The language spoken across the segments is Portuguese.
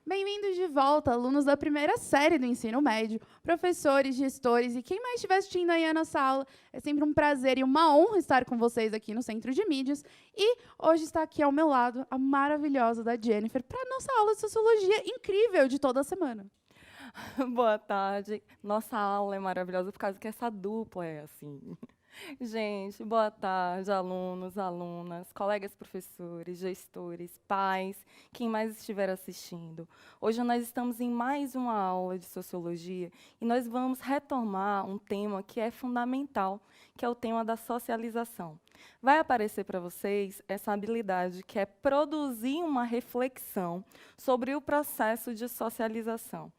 Bem-vindos de volta, alunos da primeira série do ensino médio, professores, gestores e quem mais estiver assistindo aí a nossa aula. É sempre um prazer e uma honra estar com vocês aqui no Centro de Mídias. E hoje está aqui ao meu lado a maravilhosa da Jennifer para a nossa aula de Sociologia incrível de toda semana. Boa tarde. Nossa aula é maravilhosa por causa que essa dupla é assim. Gente, boa tarde, alunos, alunas, colegas professores, gestores, pais, quem mais estiver assistindo. Hoje nós estamos em mais uma aula de Sociologia e nós vamos retomar um tema que é fundamental, que é o tema da socialização. Vai aparecer para vocês essa habilidade que é produzir uma reflexão sobre o processo de socialização.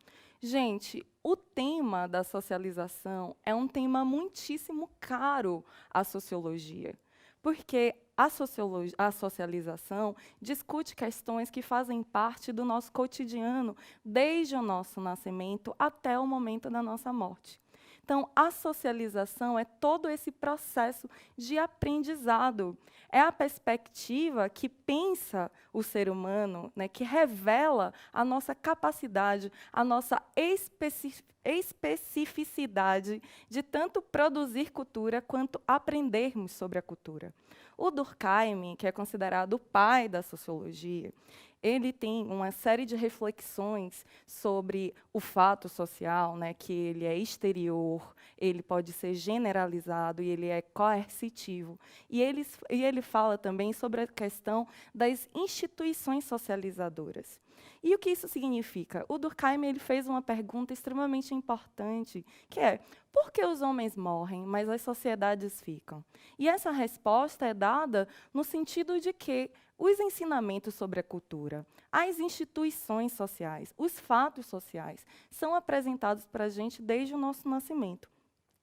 Gente, o tema da socialização é um tema muitíssimo caro à sociologia, porque a socialização discute questões que fazem parte do nosso cotidiano, desde o nosso nascimento até o momento da nossa morte. Então, a socialização é todo esse processo de aprendizado. É a perspectiva que pensa o ser humano, né, que revela a nossa capacidade, a nossa especificidade de tanto produzir cultura quanto aprendermos sobre a cultura. O Durkheim, que é considerado o pai da sociologia, ele tem uma série de reflexões sobre o fato social, né, que ele é exterior, ele pode ser generalizado e ele é coercitivo. E ele fala também sobre a questão das instituições socializadoras. E o que isso significa? O Durkheim ele fez uma pergunta extremamente importante, que é: por que os homens morrem, mas as sociedades ficam? E essa resposta é dada no sentido de que os ensinamentos sobre a cultura, as instituições sociais, os fatos sociais, são apresentados para a gente desde o nosso nascimento.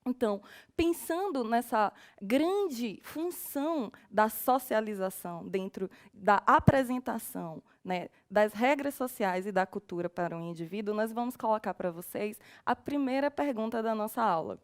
Então, pensando nessa grande função da socialização dentro da apresentação, né, das regras sociais e da cultura para o indivíduo, nós vamos colocar para vocês a primeira pergunta da nossa aula,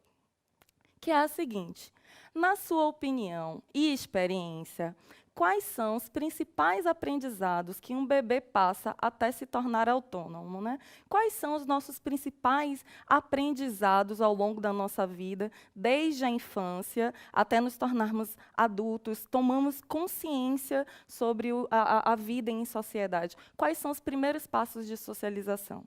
que é a seguinte: na sua opinião e experiência, quais são os principais aprendizados que um bebê passa até se tornar autônomo, né? Quais são os nossos principais aprendizados ao longo da nossa vida, desde a infância até nos tornarmos adultos, tomamos consciência sobre a vida em sociedade? Quais são os primeiros passos de socialização?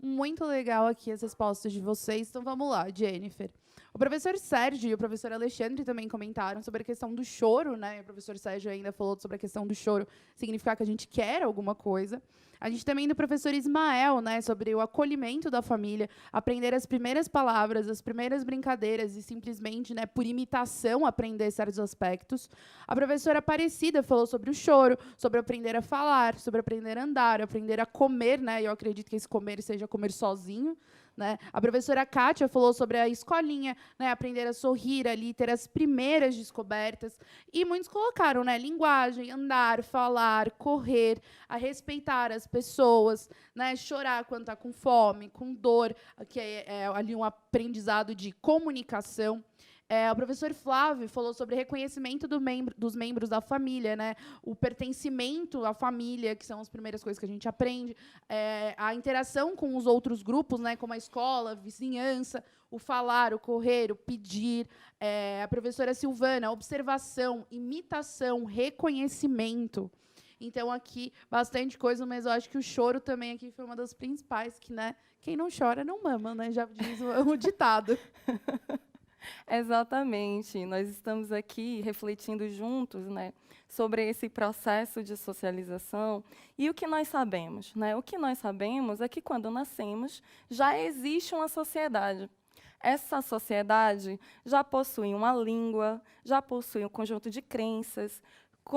Muito legal aqui as respostas de vocês. Então vamos lá, Jennifer. O professor Sérgio e o professor Alexandre também comentaram sobre a questão do choro, né? O professor Sérgio ainda falou sobre a questão do choro significar que a gente quer alguma coisa. A gente também do professor Ismael, né, sobre o acolhimento da família, aprender as primeiras palavras, as primeiras brincadeiras e simplesmente, né, por imitação, aprender certos aspectos. A professora Aparecida falou sobre o choro, sobre aprender a falar, sobre aprender a andar, aprender a comer, né? Eu acredito que esse comer seja comer sozinho. Né? A professora Kátia falou sobre a escolinha, né? Aprender a sorrir ali, ter as primeiras descobertas. E muitos colocaram, né? Linguagem, andar, falar, correr, a respeitar as pessoas, né? Chorar quando está com fome, com dor, que é ali um aprendizado de comunicação. O professor Flávio falou sobre reconhecimento dos membros da família, né? O pertencimento à família, que são as primeiras coisas que a gente aprende, a interação com os outros grupos, né? Como a escola, a vizinhança, o falar, o correr, o pedir. A professora Silvana, observação, imitação, reconhecimento. Então, aqui, bastante coisa, mas eu acho que o choro também aqui foi uma das principais, que, né? Quem não chora não mama, né? Já diz o ditado. Exatamente. Nós estamos aqui refletindo juntos, né, sobre esse processo de socialização. E o que nós sabemos? Né? O que nós sabemos é que, quando nascemos, já existe uma sociedade. Essa sociedade já possui uma língua, já possui um conjunto de crenças,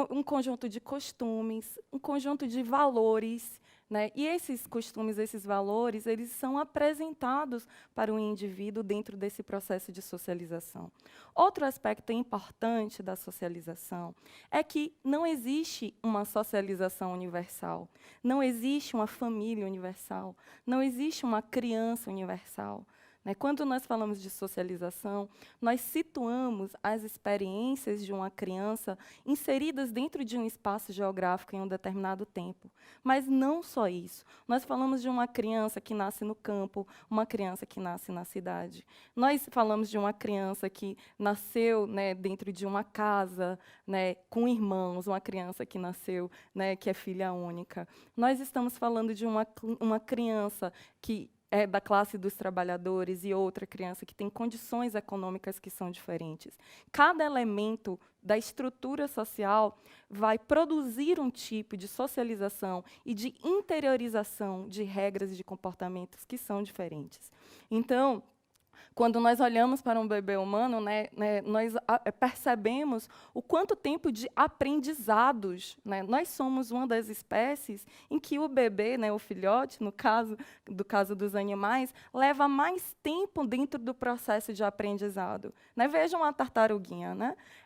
um conjunto de costumes, um conjunto de valores. Né? E esses costumes, esses valores, eles são apresentados para o indivíduo dentro desse processo de socialização. Outro aspecto importante da socialização é que não existe uma socialização universal, não existe uma família universal, não existe uma criança universal. Quando nós falamos de socialização, nós situamos as experiências de uma criança inseridas dentro de um espaço geográfico em um determinado tempo. Mas não só isso. Nós falamos de uma criança que nasce no campo, uma criança que nasce na cidade. Nós falamos de uma criança que nasceu, né, dentro de uma casa, né, com irmãos, uma criança que nasceu, né, que é filha única. Nós estamos falando de uma criança que é da classe dos trabalhadores e outra criança que tem condições econômicas que são diferentes. Cada elemento da estrutura social vai produzir um tipo de socialização e de interiorização de regras e de comportamentos que são diferentes. Então, quando nós olhamos para um bebê humano, nós percebemos o quanto tempo de aprendizados. Nós somos uma das espécies em que o bebê, o filhote, no caso dos animais, leva mais tempo dentro do processo de aprendizado. Vejam a tartaruguinha.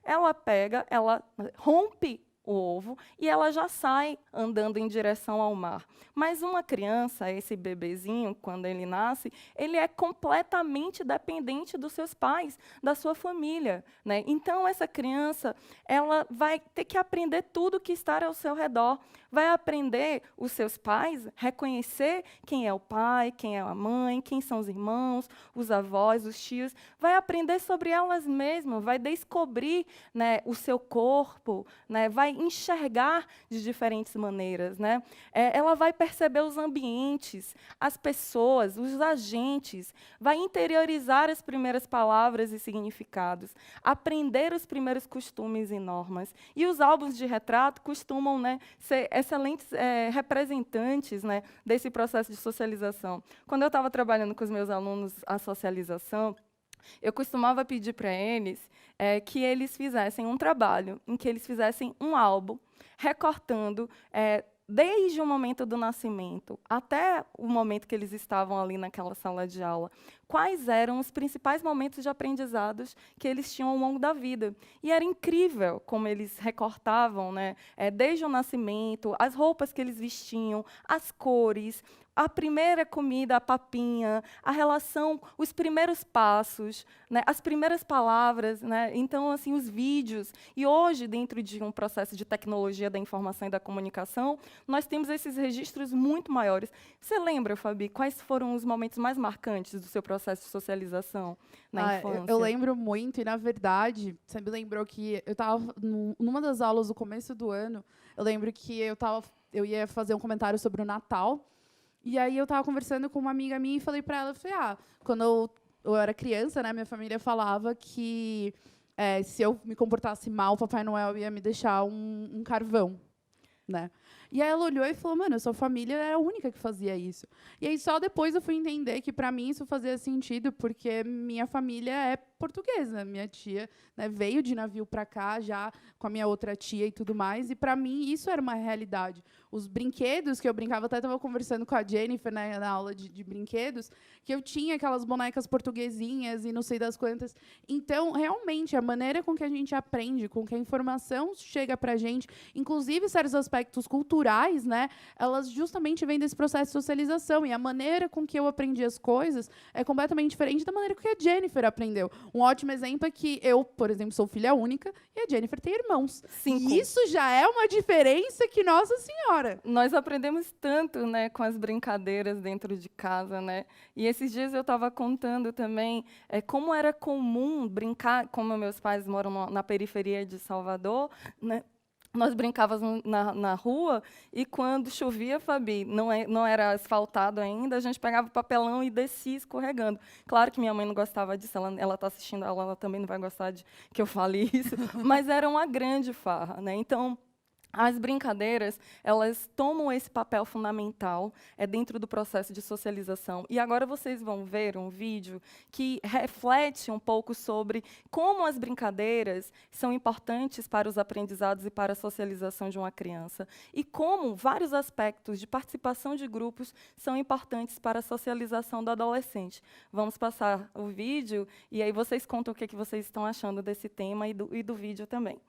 Ela rompe o ovo e ela já sai andando em direção ao mar. Mas uma criança, esse bebezinho, quando ele nasce, ele é completamente dependente dos seus pais, da sua família. Então, essa criança, ela vai ter que aprender tudo que está ao seu redor. Vai aprender os seus pais, reconhecer quem é o pai, quem é a mãe, quem são os irmãos, os avós, os tios. Vai aprender sobre elas mesmas, vai descobrir, o seu corpo, vai enxergar de diferentes maneiras. Ela vai perceber os ambientes, as pessoas, os agentes, vai interiorizar as primeiras palavras e significados, aprender os primeiros costumes e normas. E os álbuns de retrato costumam ser excelentes representantes desse processo de socialização. Quando eu estava trabalhando com os meus alunos a socialização, eu costumava pedir para eles que eles fizessem um trabalho, em que eles fizessem um álbum, recortando, desde o momento do nascimento até o momento que eles estavam ali naquela sala de aula, quais eram os principais momentos de aprendizados que eles tinham ao longo da vida. E era incrível como eles recortavam, desde o nascimento, as roupas que eles vestiam, as cores, a primeira comida, a papinha, a relação, os primeiros passos, as primeiras palavras. Então, assim, os vídeos. E hoje, dentro de um processo de tecnologia da informação e da comunicação, nós temos esses registros muito maiores. Você lembra, Fabi, quais foram os momentos mais marcantes do seu processo de socialização na infância? Eu lembro muito, e, na verdade, você me lembrou que eu estava numa das aulas do começo do ano, eu lembro que eu ia fazer um comentário sobre o Natal. E aí eu estava conversando com uma amiga minha e falei para ela, quando eu eu era criança, né, minha família falava que se eu me comportasse mal, Papai Noel ia me deixar um carvão, né? E aí ela olhou e falou, mano, sua família era a única que fazia isso. E aí só depois eu fui entender que para mim isso fazia sentido, porque minha família é portuguesa. Minha tia, né, veio de navio para cá já com a minha outra tia e tudo mais, e para mim isso era uma realidade. Os brinquedos que eu brincava, até estava conversando com a Jennifer, né, na aula de brinquedos, que eu tinha aquelas bonecas portuguesinhas e não sei das quantas. Então, realmente, a maneira com que a gente aprende, com que a informação chega para a gente, inclusive certos aspectos culturais, né, elas justamente vêm desse processo de socialização. E a maneira com que eu aprendi as coisas é completamente diferente da maneira com que a Jennifer aprendeu. Um ótimo exemplo é que eu, por exemplo, sou filha única e a Jennifer tem irmãos. 5. E isso já é uma diferença que, Nossa Senhora! Nós aprendemos tanto, né, com as brincadeiras dentro de casa, né? E esses dias eu estava contando também como era comum brincar, como meus pais moram na periferia de Salvador, né? Nós brincávamos na rua e, quando chovia, Fabi, não era asfaltado ainda, a gente pegava o papelão e descia escorregando. Claro que minha mãe não gostava disso, ela está assistindo a aula, ela também não vai gostar de que eu fale isso, mas era uma grande farra, né? Então, as brincadeiras, elas tomam esse papel fundamental dentro do processo de socialização. E agora vocês vão ver um vídeo que reflete um pouco sobre como as brincadeiras são importantes para os aprendizados e para a socialização de uma criança. E como vários aspectos de participação de grupos são importantes para a socialização do adolescente. Vamos passar o vídeo e aí vocês contam o que vocês estão achando desse tema e do vídeo também.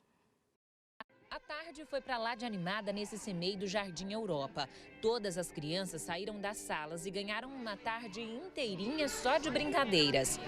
A tarde foi para lá de animada nesse CMEI do Jardim Europa. Todas as crianças saíram das salas e ganharam uma tarde inteirinha só de brincadeiras.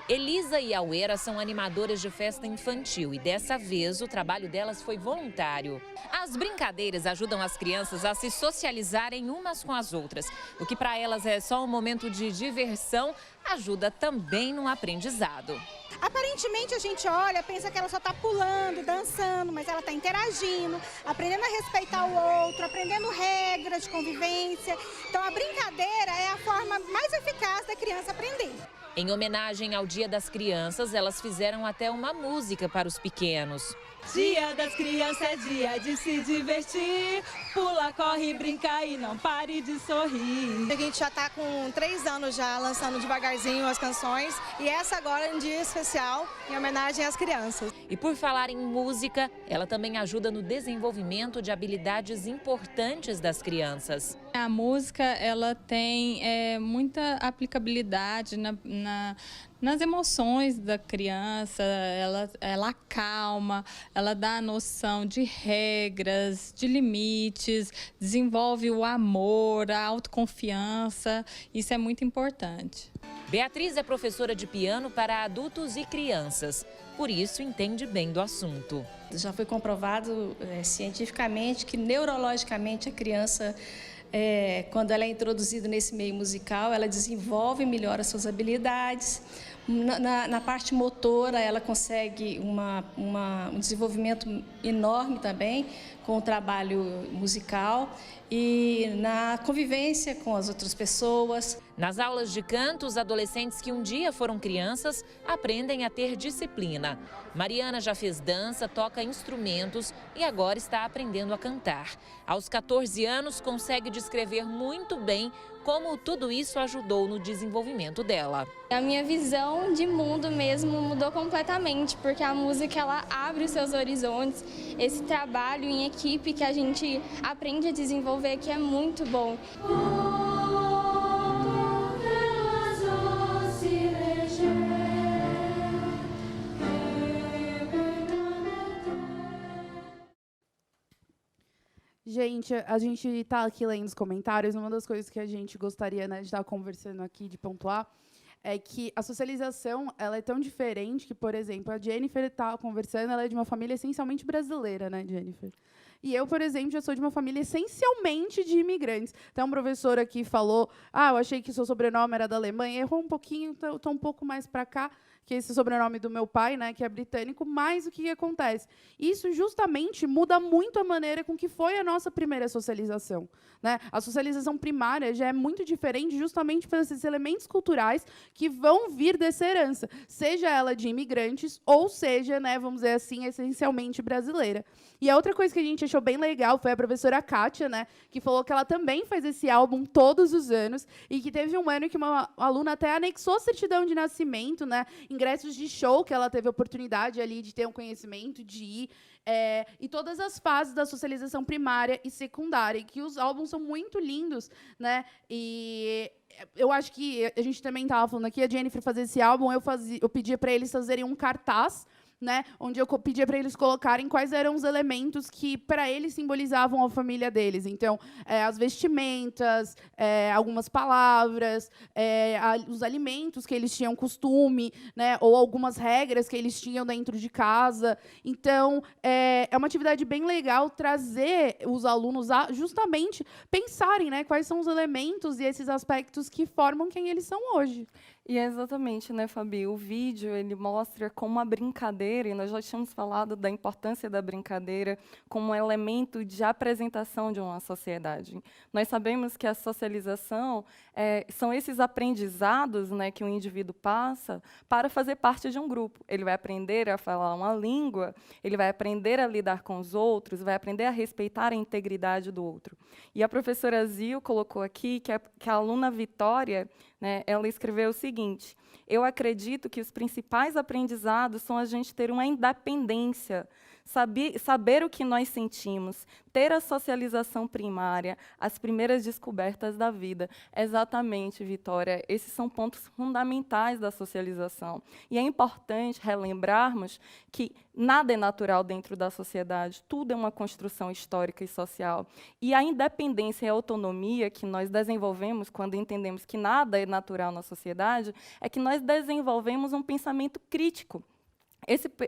Elisa e Auera são animadoras de festa infantil e dessa vez o trabalho delas foi voluntário. As brincadeiras ajudam as crianças a se socializarem umas com as outras. O que para elas é só um momento de diversão, ajuda também no aprendizado. Aparentemente a gente olha, pensa que ela só está pulando, dançando, mas ela está interagindo, aprendendo a respeitar o outro, aprendendo regras de convivência. Então a brincadeira é a forma mais eficaz da criança aprender. Em homenagem ao Dia das Crianças, elas fizeram até uma música para os pequenos. Dia das Crianças é dia de se divertir, pula, corre, brinca e não pare de sorrir. A gente já está com 3 anos já lançando devagarzinho as canções e essa agora é um dia especial em homenagem às crianças. E por falar em música, ela também ajuda no desenvolvimento de habilidades importantes das crianças. A música ela tem muita aplicabilidade nas emoções da criança, ela acalma, ela dá a noção de regras, de limites, desenvolve o amor, a autoconfiança, isso é muito importante. Beatriz é professora de piano para adultos e crianças, por isso entende bem do assunto. Já foi comprovado cientificamente que neurologicamente a criança, quando ela é introduzida nesse meio musical, ela desenvolve e melhora suas habilidades. Na parte motora, ela consegue um desenvolvimento enorme também com o trabalho musical e na convivência com as outras pessoas. Nas aulas de canto, os adolescentes que um dia foram crianças aprendem a ter disciplina. Mariana já fez dança, toca instrumentos e agora está aprendendo a cantar. Aos 14 anos, consegue descrever muito bem como tudo isso ajudou no desenvolvimento dela. A minha visão de mundo mesmo mudou completamente, porque a música ela abre os seus horizontes. Esse trabalho em equipe que a gente aprende a desenvolver aqui é muito bom. Gente, a gente está aqui lendo os comentários. Uma das coisas que a gente gostaria, né, de estar conversando aqui, de pontuar, é que a socialização ela é tão diferente que, por exemplo, a Jennifer está conversando, ela é de uma família essencialmente brasileira, né, Jennifer? E eu, por exemplo, já sou de uma família essencialmente de imigrantes. Então, um professor aqui falou, eu achei que seu sobrenome era da Alemanha, errou um pouquinho, então estou um pouco mais para cá, que esse sobrenome do meu pai, né, que é britânico, mas o que acontece? Isso justamente muda muito a maneira com que foi a nossa primeira socialização, né? A socialização primária já é muito diferente justamente por esses elementos culturais que vão vir dessa herança, seja ela de imigrantes ou seja, né, vamos dizer assim, essencialmente brasileira. E a outra coisa que a gente achou bem legal foi a professora Kátia, né, que falou que ela também faz esse álbum todos os anos e que teve um ano que uma aluna até anexou certidão de nascimento, né, ingressos de show que ela teve a oportunidade ali de ter um conhecimento, de ir, e todas as fases da socialização primária e secundária, e que os álbuns são muito lindos, né? E eu acho que a gente também estava falando aqui, a Jennifer fazer esse álbum, eu pedia para eles fazerem um cartaz, né, onde eu pedia para eles colocarem quais eram os elementos que, para eles, simbolizavam a família deles. Então, as vestimentas, algumas palavras, os alimentos que eles tinham costume, né, ou algumas regras que eles tinham dentro de casa. Então, é uma atividade bem legal trazer os alunos a justamente pensarem, né, quais são os elementos e esses aspectos que formam quem eles são hoje. E é exatamente, né, Fabi? O vídeo ele mostra como a brincadeira, e nós já tínhamos falado da importância da brincadeira como um elemento de apresentação de uma sociedade. Nós sabemos que a socialização são esses aprendizados, né, que o indivíduo passa para fazer parte de um grupo. Ele vai aprender a falar uma língua, ele vai aprender a lidar com os outros, vai aprender a respeitar a integridade do outro. E a professora Zil colocou aqui que a aluna Vitória, né, ela escreveu o seguinte: eu acredito que os principais aprendizados são a gente ter uma independência, saber o que nós sentimos, ter a socialização primária, as primeiras descobertas da vida. Exatamente, Vitória, esses são pontos fundamentais da socialização. E é importante relembrarmos que nada é natural dentro da sociedade, tudo é uma construção histórica e social. E a independência e a autonomia que nós desenvolvemos quando entendemos que nada é natural na sociedade, é que nós desenvolvemos um pensamento crítico.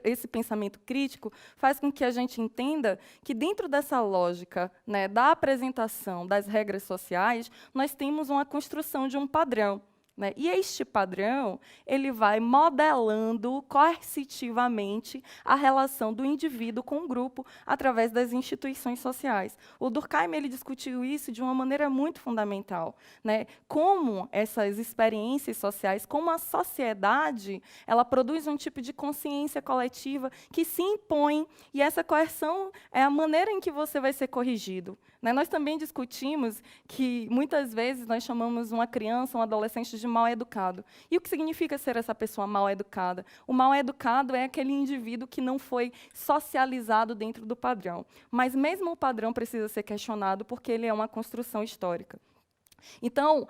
Esse pensamento crítico faz com que a gente entenda que, dentro dessa lógica, né, da apresentação das regras sociais, nós temos uma construção de um padrão. Né? E este padrão ele vai modelando coercitivamente a relação do indivíduo com o grupo através das instituições sociais. O Durkheim ele discutiu isso de uma maneira muito fundamental, né? Como essas experiências sociais, como a sociedade, ela produz um tipo de consciência coletiva que se impõe, e essa coerção é a maneira em que você vai ser corrigido. Né? Nós também discutimos que, muitas vezes, nós chamamos uma criança, um adolescente de mal educado. E o que significa ser essa pessoa mal educada? O mal educado é aquele indivíduo que não foi socializado dentro do padrão. Mas mesmo o padrão precisa ser questionado porque ele é uma construção histórica. Então,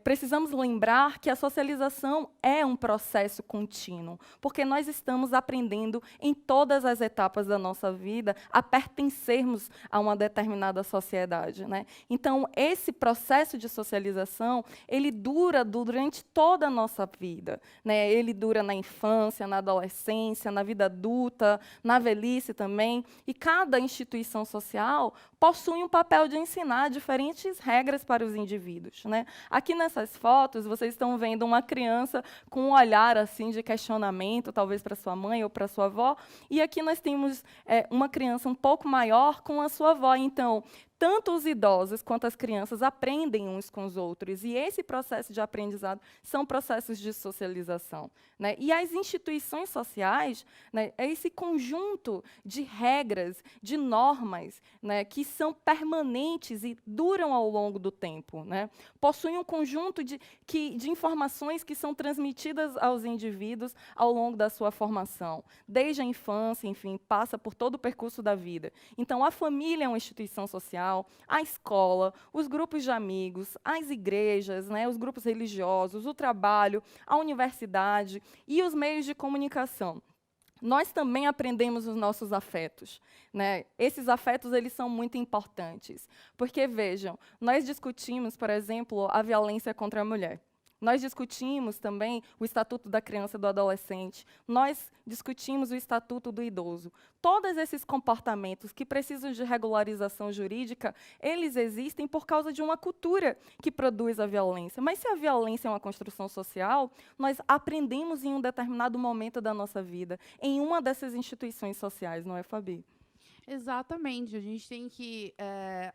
precisamos lembrar que a socialização é um processo contínuo, porque nós estamos aprendendo em todas as etapas da nossa vida a pertencermos a uma determinada sociedade, né? Então, esse processo de socialização, ele dura durante toda a nossa vida, né? Ele dura na infância, na adolescência, na vida adulta, na velhice também, e cada instituição social possui um papel de ensinar diferentes regras para os indivíduos, né? Aqui nessas fotos, vocês estão vendo uma criança com um olhar assim de questionamento, talvez para sua mãe ou para sua avó, e aqui nós temos uma criança um pouco maior com a sua avó. Então, tanto os idosos quanto as crianças aprendem uns com os outros, e esse processo de aprendizado são processos de socialização, né? E as instituições sociais, né, é esse conjunto de regras, de normas, né, que são permanentes e duram ao longo do tempo, né? Possuem um conjunto de informações que são transmitidas aos indivíduos ao longo da sua formação, desde a infância, enfim, passa por todo o percurso da vida. Então, a família é uma instituição social, a escola, os grupos de amigos, as igrejas, né, os grupos religiosos, o trabalho, a universidade e os meios de comunicação. Nós também aprendemos os nossos afetos, né? Esses afetos eles são muito importantes, porque, vejam, nós discutimos, por exemplo, a violência contra a mulher. Nós discutimos também o Estatuto da Criança e do Adolescente, nós discutimos o Estatuto do Idoso. Todos esses comportamentos que precisam de regularização jurídica, eles existem por causa de uma cultura que produz a violência. Mas se a violência é uma construção social, nós aprendemos em um determinado momento da nossa vida, em uma dessas instituições sociais, não é, Fabi? Exatamente. A gente tem que...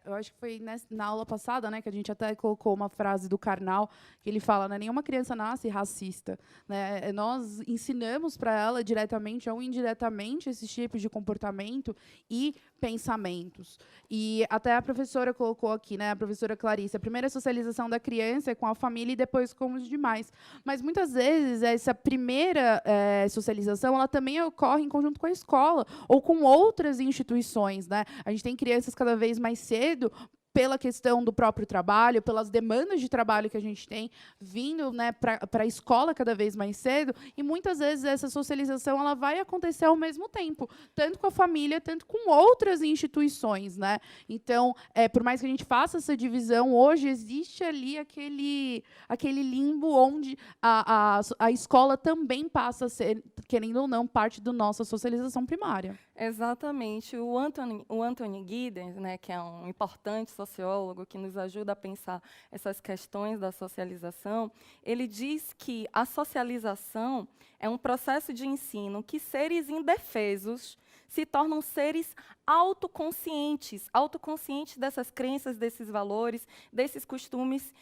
eu acho que foi na aula passada, né, que a gente até colocou uma frase do Karnal, que ele fala, né, nenhuma criança nasce racista. Né? Nós ensinamos para ela, diretamente ou indiretamente, esses tipos de comportamento e pensamentos. E até a professora colocou aqui, né, a professora Clarice, a primeira socialização da criança é com a família e depois com os demais. Mas, muitas vezes, essa primeira socialização ela também ocorre em conjunto com a escola ou com outras instituições. Né? A gente tem crianças cada vez mais cedo pela questão do próprio trabalho, pelas demandas de trabalho que a gente tem, vindo, né, para a escola cada vez mais cedo, e muitas vezes essa socialização ela vai acontecer ao mesmo tempo, tanto com a família, tanto com outras instituições. Né? Então, por mais que a gente faça essa divisão, hoje existe ali aquele limbo onde a escola também passa a ser, querendo ou não, parte da nossa socialização primária. Exatamente. O Anthony Giddens, né, que é um importante sociólogo que nos ajuda a pensar essas questões da socialização, ele diz que a socialização é um processo de ensino que seres indefesos se tornam seres autoconscientes dessas crenças, desses valores, desses costumes,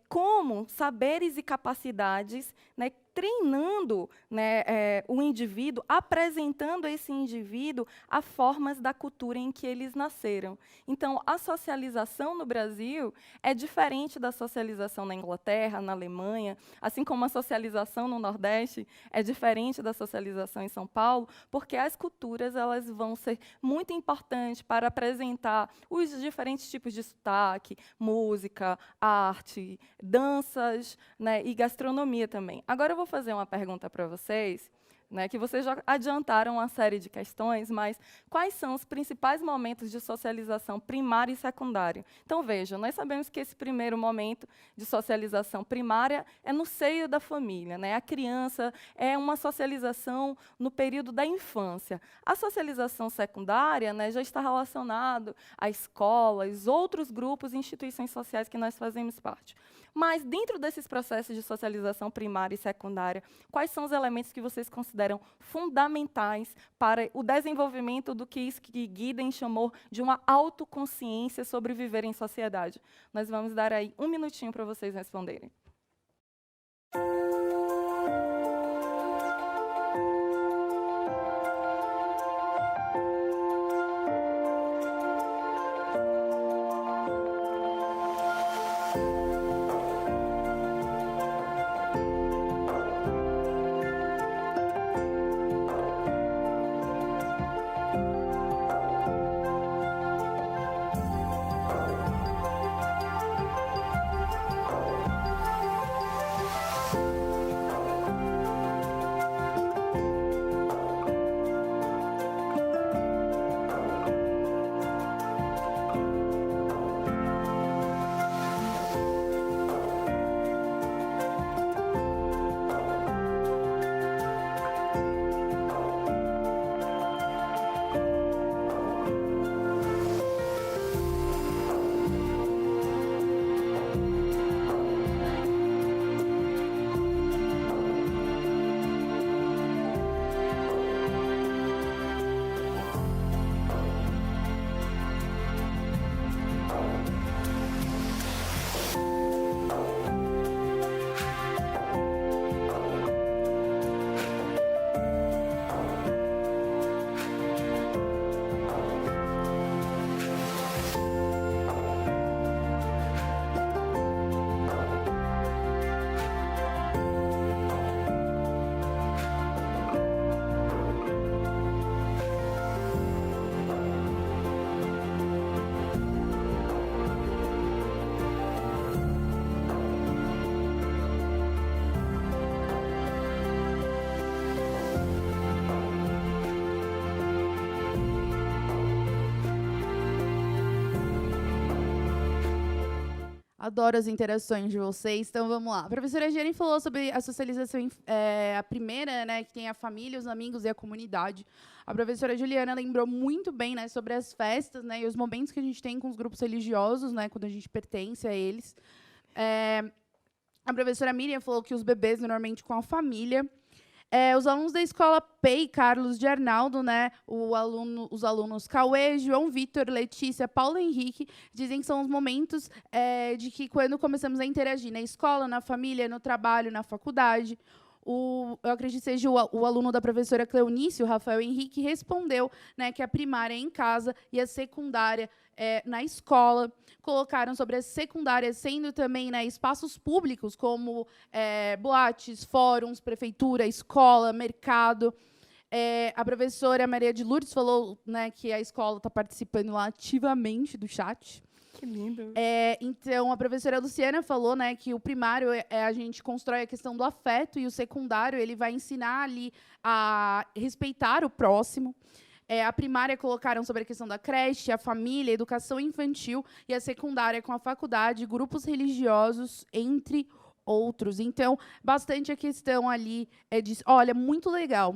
como saberes e capacidades, né, treinando, né, o indivíduo, apresentando esse indivíduo a formas da cultura em que eles nasceram. Então, a socialização no Brasil é diferente da socialização na Inglaterra, na Alemanha, assim como a socialização no Nordeste é diferente da socialização em São Paulo, porque as culturas elas vão ser muito importantes para apresentar os diferentes tipos de sotaque, música, arte, danças, né, e gastronomia também. Agora eu vou fazer uma pergunta para vocês, né, que vocês já adiantaram uma série de questões, mas quais são os principais momentos de socialização primária e secundária? Então, vejam, nós sabemos que esse primeiro momento de socialização primária é no seio da família. Né? A criança é uma socialização no período da infância. A socialização secundária, né, já está relacionado à escola, aos outros grupos e instituições sociais que nós fazemos parte. Mas, dentro desses processos de socialização primária e secundária, quais são os elementos que vocês consideram fundamentais para o desenvolvimento do que Giddens chamou de uma autoconsciência sobre viver em sociedade? Nós vamos dar aí 1 minutinho para vocês responderem. Adoro as interações de vocês, então vamos lá. A professora Giane falou sobre a socialização, a primeira, né, que tem a família, os amigos e a comunidade. A professora Juliana lembrou muito bem, né, sobre as festas, né, e os momentos que a gente tem com os grupos religiosos, né, quando a gente pertence a eles. A professora Miriam falou que os bebês, normalmente, com a família. Os alunos da escola PEI Carlos de Arnaldo, né, os alunos Cauê, João Vitor, Letícia, Paulo Henrique, dizem que são os momentos de que quando começamos a interagir na escola, na família, no trabalho, na faculdade. Eu acredito que seja o aluno da professora Cleonice, o Rafael Henrique, respondeu, né, que a primária é em casa e a secundária na escola. Colocaram sobre a secundária sendo também, né, espaços públicos, como boates, fóruns, prefeitura, escola, mercado. A professora Maria de Lourdes falou, né, que a escola está participando lá ativamente do chat. Que lindo. Então, a professora Luciana falou, né, que o primário a gente constrói a questão do afeto e o secundário ele vai ensinar ali a respeitar o próximo. A primária colocaram sobre a questão da creche, a família, a educação infantil, e a secundária com a faculdade, grupos religiosos, entre outros. Então, bastante a questão ali de, olha, muito legal.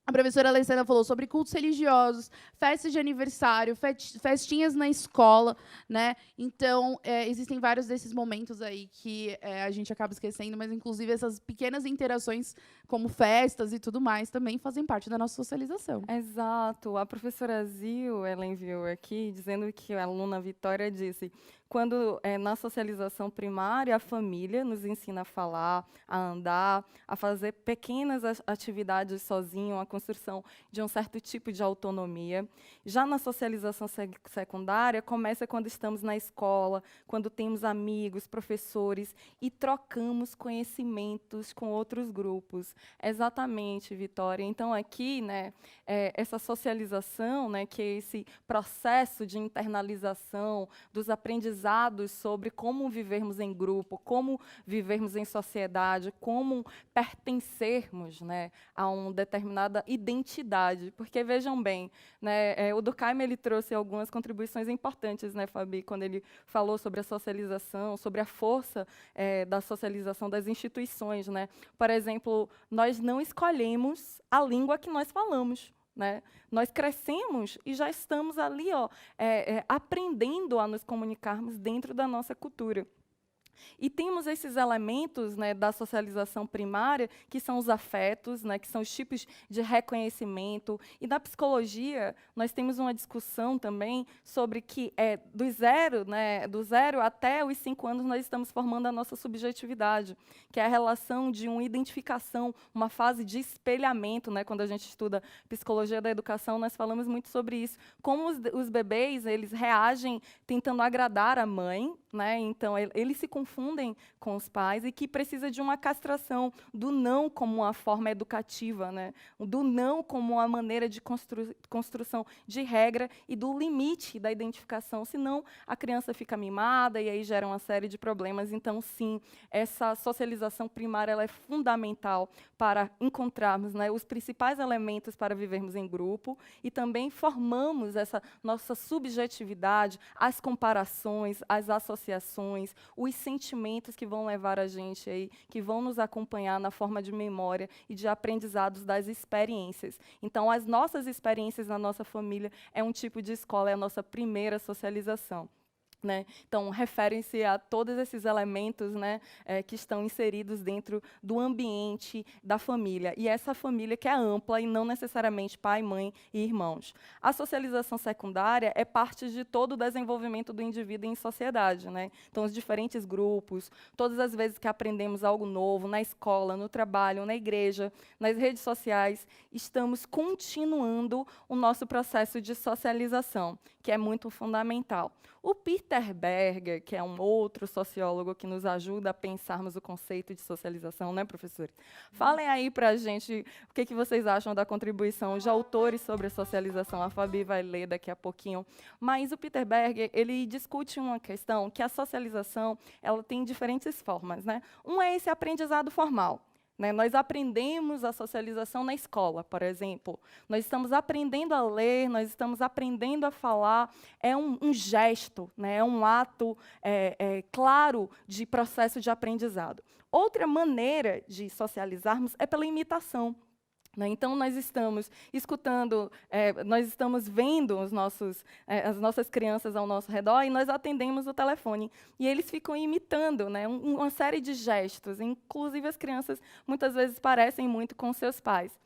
A professora Alessandra falou sobre cultos religiosos, festas de aniversário, festinhas na escola, né? Então, existem vários desses momentos aí que a gente acaba esquecendo, mas, inclusive, essas pequenas interações, como festas e tudo mais, também fazem parte da nossa socialização. Exato. A professora Zil, ela enviou aqui, dizendo que a aluna Vitória disse: quando na socialização primária, a família nos ensina a falar, a andar, a fazer pequenas atividades sozinho, a construção de um certo tipo de autonomia. Já na socialização secundária, começa quando estamos na escola, quando temos amigos, professores e trocamos conhecimentos com outros grupos. Exatamente, Vitória. Então, aqui, né, essa socialização, né, que é esse processo de internalização dos aprendizados sobre como vivermos em grupo, como vivermos em sociedade, como pertencermos, né, a uma determinada identidade. Porque, vejam bem, né, o Durkheim ele trouxe algumas contribuições importantes, né, Fabi, quando ele falou sobre a socialização, sobre a força da socialização das instituições. Né? Por exemplo, nós não escolhemos a língua que nós falamos. Né? Nós crescemos e já estamos ali, aprendendo a nos comunicarmos dentro da nossa cultura. E temos esses elementos, né, da socialização primária, que são os afetos, né, que são os tipos de reconhecimento. E na psicologia, nós temos uma discussão também sobre que do zero até os 5 anos, nós estamos formando a nossa subjetividade, que é a relação de uma identificação, uma fase de espelhamento. Né, quando a gente estuda psicologia da educação, nós falamos muito sobre isso. Como os bebês eles reagem tentando agradar a mãe, né, então eles se confundem com os pais e que precisa de uma castração do não como uma forma educativa, né? Do não como uma maneira de construção de regra e do limite da identificação, senão a criança fica mimada e aí gera uma série de problemas. Então, sim, essa socialização primária ela é fundamental para encontrarmos, né, os principais elementos para vivermos em grupo e também formamos essa nossa subjetividade, as comparações, as associações, os sentimentos que vão levar a gente aí, que vão nos acompanhar na forma de memória e de aprendizados das experiências. Então, as nossas experiências na nossa família é um tipo de escola, é a nossa primeira socialização. Né? Então, referem-se a todos esses elementos, né, que estão inseridos dentro do ambiente da família. E essa família que é ampla e não necessariamente pai, mãe e irmãos. A socialização secundária é parte de todo o desenvolvimento do indivíduo em sociedade. Né? Então, os diferentes grupos, todas as vezes que aprendemos algo novo, na escola, no trabalho, na igreja, nas redes sociais, estamos continuando o nosso processo de socialização, que é muito fundamental. O Peter Berger, que é um outro sociólogo que nos ajuda a pensarmos o conceito de socialização, né, professores? Falem aí para a gente o que vocês acham da contribuição de autores sobre a socialização. A Fabi vai ler daqui a pouquinho. Mas o Peter Berger, ele discute uma questão que a socialização ela tem diferentes formas. Né? Um é esse aprendizado formal, né? Nós aprendemos a socialização na escola, por exemplo. Nós estamos aprendendo a ler, nós estamos aprendendo a falar. É um gesto, né? É um ato claro de processo de aprendizado. Outra maneira de socializarmos é pela imitação. Então, nós estamos escutando, nós estamos vendo as nossas crianças ao nosso redor e nós atendemos o telefone. E eles ficam imitando, né, uma série de gestos. Inclusive, as crianças muitas vezes parecem muito com seus pais.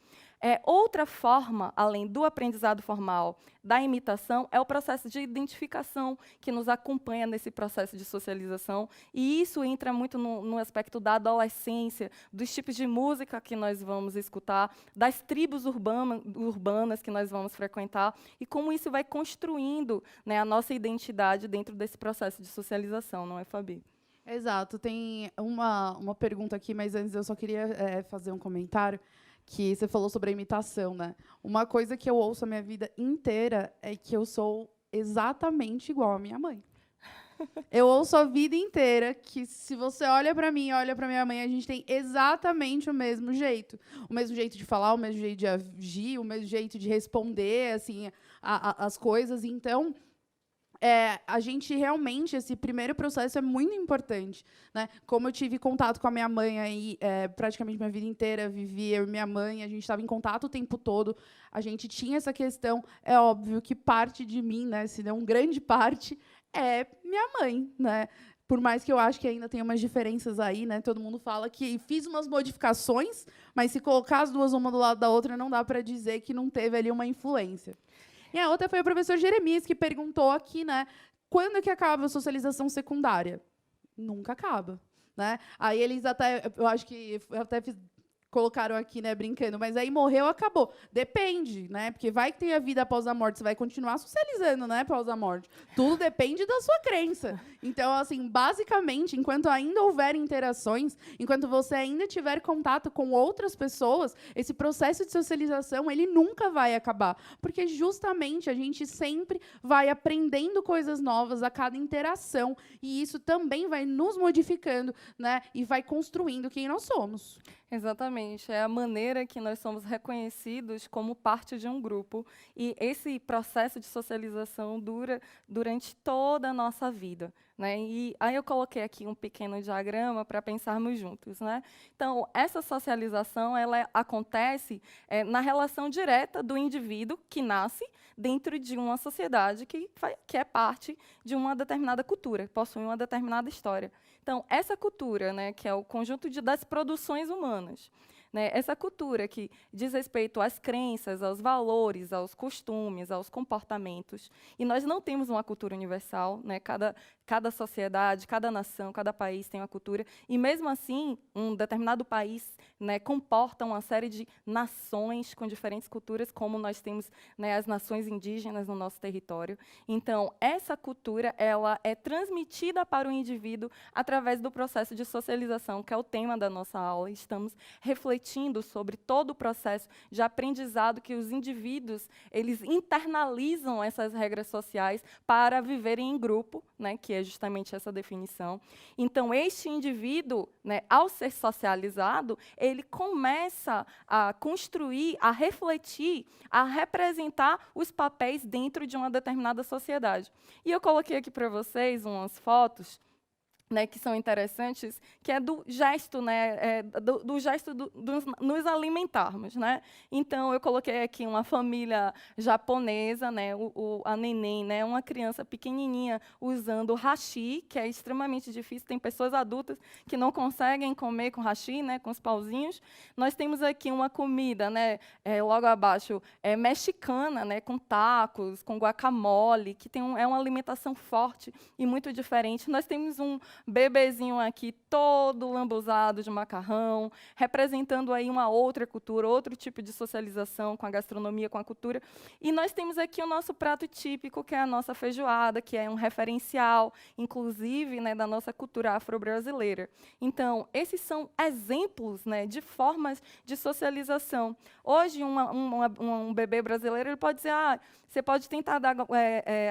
Outra forma, além do aprendizado formal, da imitação, é o processo de identificação que nos acompanha nesse processo de socialização. E isso entra muito no aspecto da adolescência, dos tipos de música que nós vamos escutar, das tribos urbanas que nós vamos frequentar, e como isso vai construindo, né, a nossa identidade dentro desse processo de socialização, não é, Fabi? Exato. Tem uma pergunta aqui, mas antes eu só queria fazer um comentário. Que você falou sobre a imitação, né? Uma coisa que eu ouço a minha vida inteira é que eu sou exatamente igual à minha mãe. Eu ouço a vida inteira que, se você olha para mim e olha para minha mãe, a gente tem exatamente o mesmo jeito. O mesmo jeito de falar, o mesmo jeito de agir, o mesmo jeito de responder, assim, as coisas. Então, a gente realmente, esse primeiro processo é muito importante, né? Como eu tive contato com a minha mãe aí, praticamente minha vida inteira, vivi eu e minha mãe, a gente estava em contato o tempo todo, a gente tinha essa questão, é óbvio que parte de mim, né, se não grande parte, é minha mãe, né? Por mais que eu acho que ainda tem umas diferenças aí, né? Todo mundo fala que fiz umas modificações, mas se colocar as duas uma do lado da outra, não dá para dizer que não teve ali uma influência. E a outra foi o professor Jeremias, que perguntou aqui, né, quando é que acaba a socialização secundária? Nunca acaba, né? Aí eles eu acho que colocaram aqui, né, brincando, mas aí morreu, acabou. Depende, né? Porque vai que tem a vida após a morte, você vai continuar socializando, né, após a morte. Tudo depende da sua crença. Então, assim, basicamente, enquanto ainda houver interações, enquanto você ainda tiver contato com outras pessoas, esse processo de socialização, ele nunca vai acabar, porque justamente a gente sempre vai aprendendo coisas novas a cada interação, e isso também vai nos modificando, né, e vai construindo quem nós somos. Exatamente, é a maneira que nós somos reconhecidos como parte de um grupo, e esse processo de socialização dura durante toda a nossa vida, né? E aí eu coloquei aqui um pequeno diagrama para pensarmos juntos, né? Então, essa socialização, ela acontece na relação direta do indivíduo que nasce dentro de uma sociedade que é parte de uma determinada cultura, possui uma determinada história. Então, essa cultura, né, que é o conjunto das produções humanas, né, essa cultura que diz respeito às crenças, aos valores, aos costumes, aos comportamentos, e nós não temos uma cultura universal, né, cada sociedade, cada nação, cada país tem uma cultura, e mesmo assim, um determinado país, né, comporta uma série de nações com diferentes culturas, como nós temos, né, as nações indígenas no nosso território. Então, essa cultura, ela é transmitida para o indivíduo através do processo de socialização, que é o tema da nossa aula. Estamos refletindo sobre todo o processo de aprendizado que os indivíduos, eles internalizam essas regras sociais para viverem em grupo, né, que é justamente essa definição. Então, este indivíduo, né, ao ser socializado, ele começa a construir, a refletir, a representar os papéis dentro de uma determinada sociedade. E eu coloquei aqui para vocês umas fotos, né, que são interessantes, que é do gesto, né, do gesto nos alimentarmos, né? Então, eu coloquei aqui uma família japonesa, né, a neném, né, uma criança pequenininha usando o hashi, que é extremamente difícil, tem pessoas adultas que não conseguem comer com hashi, né, com os pauzinhos. Nós temos aqui uma comida, né, logo abaixo, mexicana, né, com tacos, com guacamole, que é uma alimentação forte e muito diferente. Nós temos um bebezinho aqui todo lambuzado de macarrão, representando aí uma outra cultura, outro tipo de socialização com a gastronomia, com a cultura. E nós temos aqui o nosso prato típico, que é a nossa feijoada, que é um referencial, inclusive, né, da nossa cultura afro-brasileira. Então, esses são exemplos, né, de formas de socialização. Hoje, um bebê brasileiro, ele pode dizer, você pode tentar dar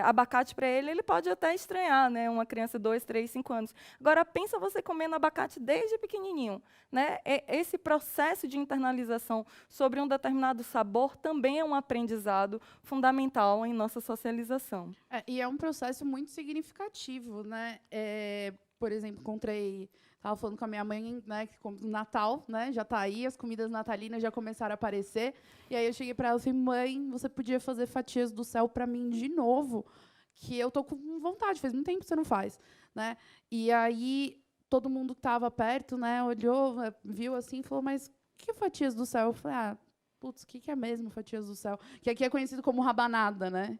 abacate para ele pode até estranhar, né, uma criança de 2, 3, 5 anos. anos. Agora, pensa você comendo abacate desde pequenininho, né? Esse processo de internalização sobre um determinado sabor também é um aprendizado fundamental em nossa socialização. E é um processo muito significativo, né? Por exemplo, estava falando com a minha mãe, né, que no Natal, né, já está aí, as comidas natalinas já começaram a aparecer. E aí eu cheguei para ela e falei, mãe, você podia fazer fatias do céu para mim de novo, que eu tô com vontade, faz muito tempo que você não faz, né? E aí todo mundo que estava perto, né, olhou, viu assim, e falou, mas o que é fatias do céu? Eu falei, putz, o que é mesmo fatias do céu? Que aqui é conhecido como rabanada, né?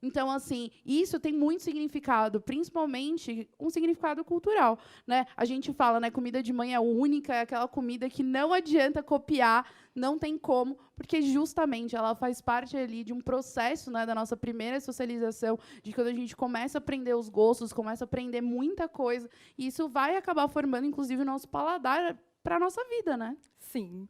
Então, assim, isso tem muito significado, principalmente um significado cultural, né? A gente fala, né, comida de mãe é única, é aquela comida que não adianta copiar, não tem como, porque justamente ela faz parte ali de um processo, né, da nossa primeira socialização, de quando a gente começa a aprender os gostos, começa a aprender muita coisa, e isso vai acabar formando, inclusive, o nosso paladar para a nossa vida, né? Sim.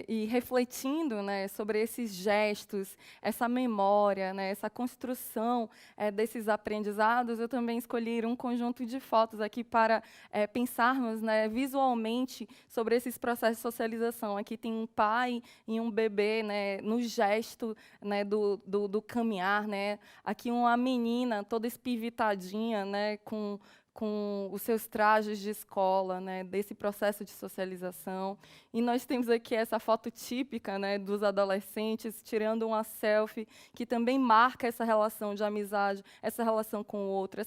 E refletindo, né, sobre esses gestos, essa memória, né, essa construção desses aprendizados, eu também escolhi um conjunto de fotos aqui para pensarmos, né, visualmente sobre esses processos de socialização. Aqui tem um pai e um bebê, né, no gesto, né, do caminhar, né. Aqui uma menina toda espivitadinha, né, com os seus trajes de escola, né, desse processo de socialização. E nós temos aqui essa foto típica, né, dos adolescentes tirando uma selfie, que também marca essa relação de amizade, essa relação com o outro,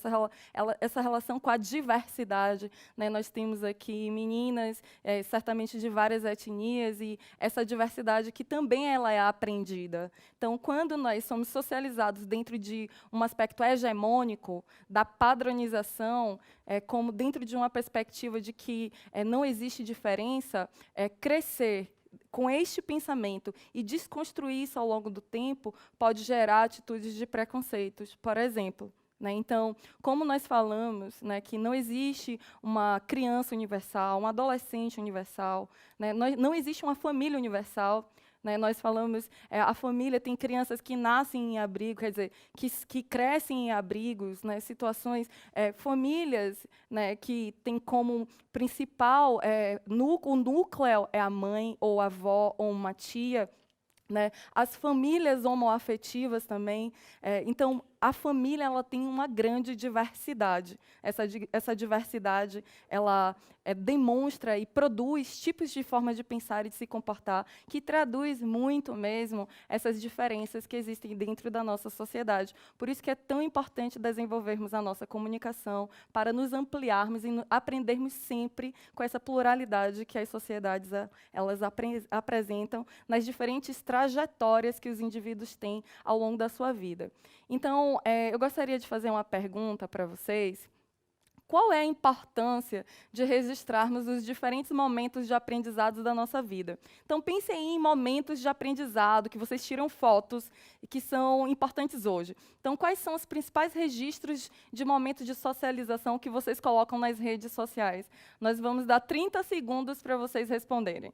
essa relação com a diversidade, né. Nós temos aqui meninas, certamente de várias etnias, e essa diversidade que também ela é aprendida. Então, quando nós somos socializados dentro de um aspecto hegemônico da padronização, como dentro de uma perspectiva de que não existe diferença, crescer com este pensamento e desconstruir isso ao longo do tempo pode gerar atitudes de preconceitos, por exemplo. Né? Então, como nós falamos, né, que não existe uma criança universal, um adolescente universal, né, não existe uma família universal. Né, nós falamos, a família tem crianças que nascem em abrigo, quer dizer, que crescem em abrigos, né, situações, famílias, né, que têm como principal, o núcleo é a mãe, ou a avó, ou uma tia. Né, as famílias homoafetivas também. Então, a família ela tem uma grande diversidade. Essa diversidade ela demonstra e produz tipos de formas de pensar e de se comportar que traduz muito mesmo essas diferenças que existem dentro da nossa sociedade. Por isso que é tão importante desenvolvermos a nossa comunicação para nos ampliarmos e aprendermos sempre com essa pluralidade que as sociedades elas apresentam nas diferentes trajetórias que os indivíduos têm ao longo da sua vida. Então, eu gostaria de fazer uma pergunta para vocês. Qual é a importância de registrarmos os diferentes momentos de aprendizado da nossa vida? Então, pensem em momentos de aprendizado, que vocês tiram fotos e que são importantes hoje. Então, quais são os principais registros de momentos de socialização que vocês colocam nas redes sociais? Nós vamos dar 30 segundos para vocês responderem.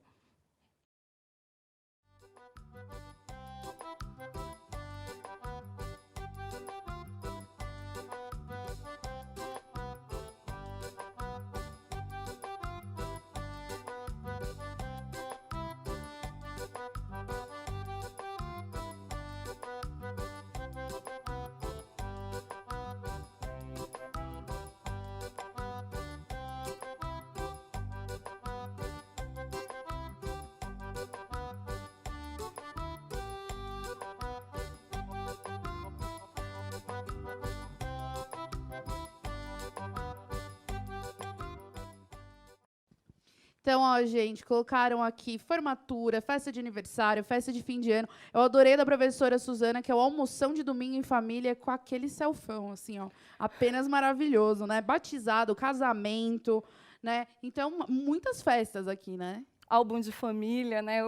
Então, ó, gente, colocaram aqui formatura, festa de aniversário, festa de fim de ano. Eu adorei da professora Suzana, que é o almoção de domingo em família com aquele selfão, assim, ó, apenas maravilhoso, né? Batizado, casamento, né? Então, muitas festas aqui, né? álbum de família, né?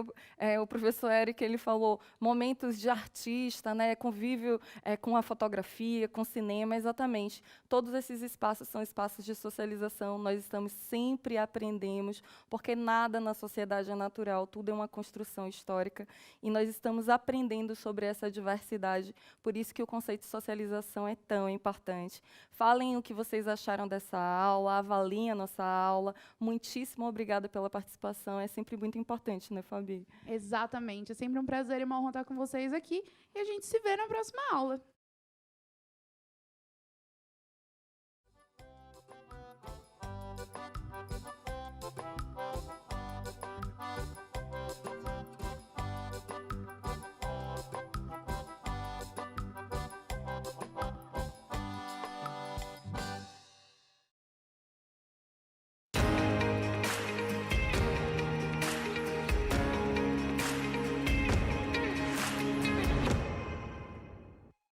O professor Eric, ele falou momentos de artista, né? Convívio com a fotografia, com o cinema, exatamente. Todos esses espaços são espaços de socialização, nós estamos sempre aprendemos, porque nada na sociedade é natural, tudo é uma construção histórica, e nós estamos aprendendo sobre essa diversidade, por isso que o conceito de socialização é tão importante. Falem o que vocês acharam dessa aula, avaliem a nossa aula. Muitíssimo obrigada pela participação, é sempre muito importante, né, Fabi? Exatamente, é sempre um prazer e uma honra estar com vocês aqui, e a gente se vê na próxima aula.